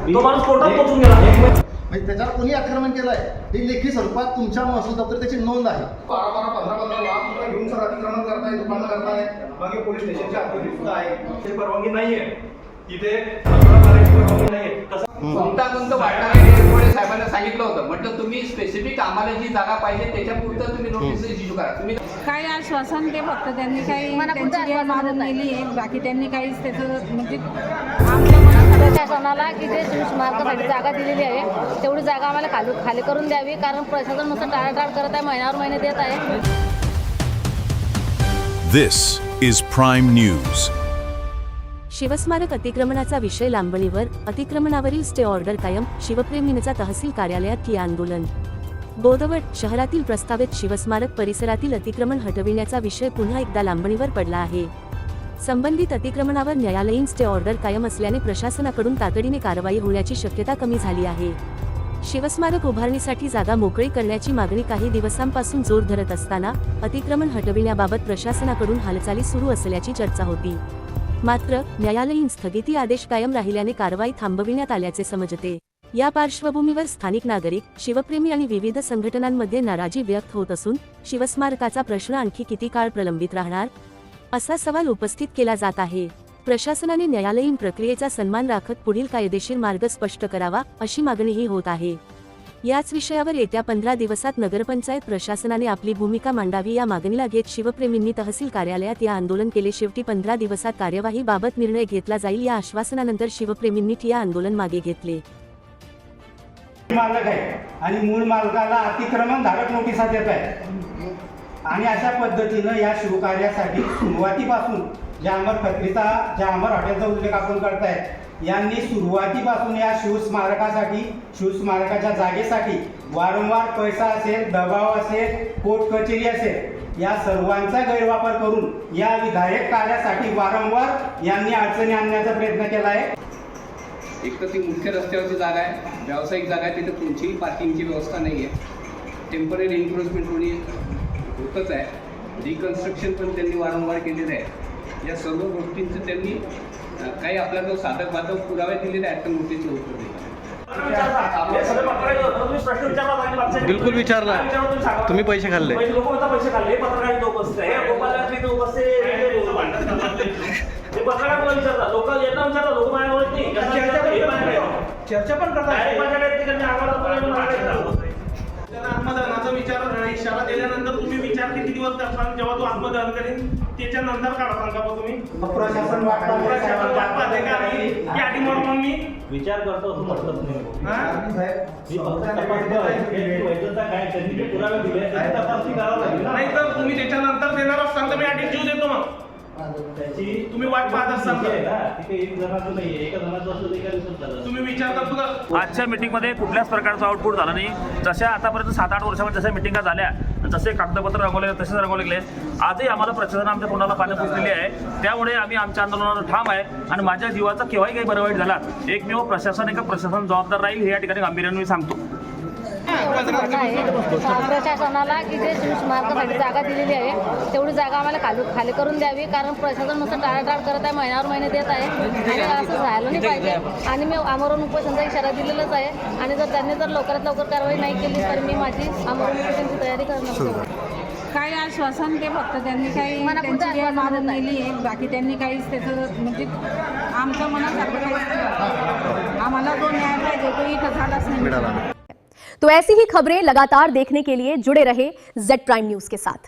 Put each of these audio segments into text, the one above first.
तो माणूस कोर्टात पोहोचून गेला. म्हणजे त्याच्यावर कोणी अतिक्रमण केलंय हे लेखी स्वरूपात तुमच्या महसूल दप्तर त्याची नोंद आहे. 12-15 लाख रुपये घेऊन सर अतिक्रमण करताय, दुकान करताय, मागे पोलीस स्टेशनच्या हद्दीत सुद्धा आहे. त्याची परवानगी नाहीये तिथे, परवानगी नाहीये. कोणतं वाटणारे साहेबांना सांगितलं होतं, म्हटलं तुम्ही स्पेसिफिक आम्हाला जी जागा पाहिजे त्याच्यापुरतं तुम्ही नोटीस इश्यू करा. तुम्ही काही आश्वासन ते फक्त त्यांनी काही त्यांची वेळ मारून नेली आहे, बाकी त्यांनी काहीच त्याचं म्हणजे आमच्या प्रशासनाला की जे स्मारकासाठी जागा दिलेली आहे तेवढी जागा आम्हाला खाली करून द्यावी, कारण प्रशासन नुसतं टाळाटाळ करत आहे, महिन्यावर महिने देत आहे. This is Prime News. शिवस्मारक अतिक्रमणाचा विषय लांबणीवर, अतिक्रमणावरील स्टे ऑर्डर कायम, शिवप्रेमींचा तहसील कार्यालयात ठिय्या आंदोलन. बोदवड शहरातील प्रस्तावित शिवस्मारक परिसरातील अतिक्रमण हटविण्याचा विषय पुन्हा एकदा लांबणीवर पडला आहे. संबंधित अतिक्रमणावर न्यायालयीन स्टे ऑर्डर कायम असल्याने प्रशासनाकडून तातडीने कारवाई होण्याची शक्यता कमी झाली आहे. शिवस्मारक उभारणीसाठी जागा मोकळी करण्याची मागणी काही दिवसांपासून जोर धरत असताना अतिक्रमण हटविण्याबाबत प्रशासनाकडून हालचाली सुरू असल्याची चर्चा होती. मात्र न्यायालयीन स्थगिती आदेश कायम राहिल्याने कारवाई थांबविण्यात आल्याचे समजते. या पार्श्वभूमीवर स्थानिक नागरिक, शिवप्रेमी आणि विविध संघटनांमध्ये नाराजी व्यक्त होत असून शिवस्मारकाचा प्रश्न आणखी किती काळ प्रलंबित राहणार असा सवाल उपस्थित केला जात आहे. प्रशासनाने न्यायालयीन प्रक्रियेचा सन्मान राखत पुढील कायदेशीर मार्ग स्पष्ट करावा अशी मागणीही होत आहे. याच विषयावर येत्या 15 दिवसात नगरपंचायत प्रशासनाने आपली भूमिका मांडावी या मागणीला घेत शिवप्रेमींनी तहसील कार्यालयात या आंदोलन केले. शेवटी 15 दिवसात कार्यवाहीबाबत निर्णय घेतला जाईल या आश्वासनानंतर शिवप्रेमींनी ठिय्या आंदोलन मागे घेतले. मालक आहे आणि मूळ मालकाला अतिक्रमण धारक नोटिसा देत आहे आणि अशा पद्धतीनं या शिवकार्यासाठी सुरुवातीपासून ज्या अमर खत्रीचा, ज्या अमर हॉटेलचा उल्लेख आपण करताय, यांनी सुरुवातीपासून या शिवस्मारकासाठी, शिवस्मारकाच्या जागेसाठी वारंवार पैसा असेल, दबाव असेल, कोर्ट कचेरी असेल, या सर्वांचा गैरवापर करून या विधायक कार्यासाठी वारंवार यांनी अडचणी आणण्याचा प्रयत्न केला आहे. एक तर ती मुख्य रस्त्यावरची जागा आहे, व्यावसायिक जागा आहे, तिथे कोणतीही पार्किंगची व्यवस्था नाही आहे. टेम्पररी एन्क्रोचमेंट कोणी होतच आहे. रिकन्स्ट्रक्शन पण त्यांनी वारंवार केलेलं आहे. या सर्व गोष्टींचं त्यांनी काही आपल्याला साधक बाधक पुरावे दिलेले आहेत, तर नोटीसचं उत्तर दिलं. बिलकुल विचारला, तुम्ही पैसे खाल्ले, लोक पैसे खाल्ले, पत्रकार लोक पत्रकार विचारतात, लोक येतात विचारतात, लोक माझ्या ओळख नाही, चर्चा पण करतात. आत्मदहनाचा विचार इशारा दिल्यानंतर तुम्ही विचार किती दिवस करताल, जेव्हा तो आत्मदहन करेन त्याच्यानंतर काढा सांगा बा तुम्ही. प्रशासन या अटी म्हणून मी विचार करतो असं म्हटलंच नाही तर तुम्ही त्याच्यानंतर देणार असाल तर मी अटी जीव देतो. मग तुम्ही वाट पाहत असाल तुम्ही विचार करतो का. आजच्या मीटिंगमध्ये कुठल्याच प्रकारचा आउटपुट झाला नाही. जशा आतापर्यंत 7-8 वर्षामध्ये जशा मिटिंगा झाल्या, जसे कागदपत्र रंगवले तसेच रंगवले गेले. आजही आम्हाला प्रशासन आमच्या तोंडाला पाणी पुसलेली आहे. त्यामुळे आम्ही आमच्या आंदोलनावर ठाम आहे आणि माझ्या जीवाचा केव्हाही काही बरं वाईट झाला एकमेव प्रशासन प्रशासन जबाबदार राहील हे या ठिकाणी गांभीर्याने मी सांगतो. प्रशासनाला की जे स्मारकासाठी जागा दिलेली आहे तेवढी जागा आम्हाला खाली करून द्यावी, कारण प्रशासन नुसतं टाळाटाळ करत आहे, महिन्यावर महिने देत आहे आणि असं झालं नाही पाहिजे. आणि मी आमरण उपोषणाचा इशारा दिलेलाच आहे आणि जर त्यांनी लवकरात लवकर कारवाई नाही केली तर मी माझी आमरण उपोषणाची तयारी करणार. काही आश्वासन ते फक्त त्यांनी काही त्यांची वेळ मारून नेली आहे, बाकी त्यांनी काहीच त्याचं म्हणजे आमच्या मनासारखं काहीच आम्हाला जो न्याय पाहिजे तो इथं झालाच नाही. तो ऐसी ही खबरें लगातार देखने के लिए जुड़े रहे Z प्राइम न्यूज के साथ.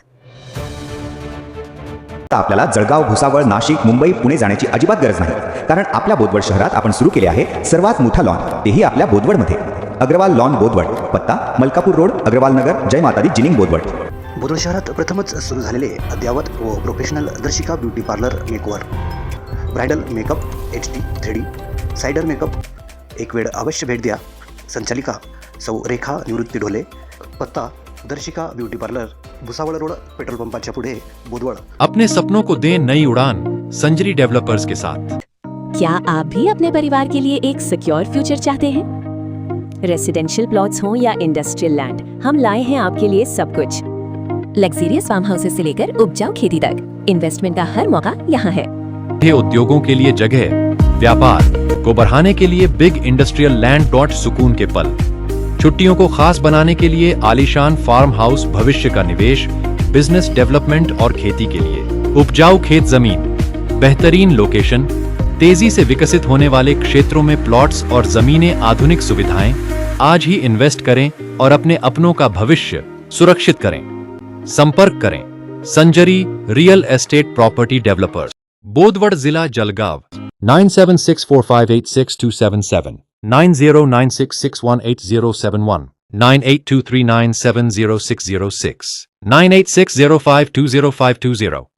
आपल्याला जळगाव, भुसावळ, नाशिक, मुंबई, पुणे जाण्याची अजिबात गरज नाही, कारण आपल्या बोदवड शहरात आपण सुरू केले आहे सर्वात मोठा लॉन, तेही आपल्या बोदवडमध्ये. अग्रवाल लॉन बोदवड, पत्ता मलकापूर रोड, अग्रवाल नगर, जय मातादी, जिनिंग, बोदवड. बोदवड शहरात प्रथमच सुरू झालेले अद्यावत व professional Darshika beauty parlour makeover, bridal makeup, HD, 3D, सायडर मेकअप. एक वेळ अवश्य भेट द्या. संचालिका सौ रेखा निवृत्ती ढोले, पत्ता Darshika beauty parlour, Bhusawal road, petrol पंपाच्या पुढे, बोदवड. अपने सपनों को दें नई उड़ान संजरी डेवलपर्स के साथ. क्या आप भी अपने परिवार के लिए एक सिक्योर फ्यूचर चाहते हैं? रेसिडेंशियल प्लॉट्स हों या इंडस्ट्रियल लैंड, हम लाए हैं आपके लिए सब कुछ. लग्जरियस फार्म हाउसेस से लेकर उपजाऊ खेती तक, इन्वेस्टमेंट का हर मौका यहाँ है. उद्योगों के लिए जगह, व्यापार को बढ़ाने के लिए बिग इंडस्ट्रियल लैंड डॉट सुकून के पल, छुट्टियों को खास बनाने के लिए आलीशान फार्म हाउस, भविष्य का निवेश, बिजनेस डेवलपमेंट और खेती के लिए उपजाऊ खेत जमीन, बेहतरीन लोकेशन, तेजी से विकसित होने वाले क्षेत्रों में प्लॉट्स और जमीनें, आधुनिक सुविधाएं। आज ही इन्वेस्ट करें और अपने अपनों का भविष्य सुरक्षित करें। संपर्क करें Sanjari real estate property developers, Bodwad, जिला जलगांव, 9764586277, 9096618071, 9823970606, 9860520520.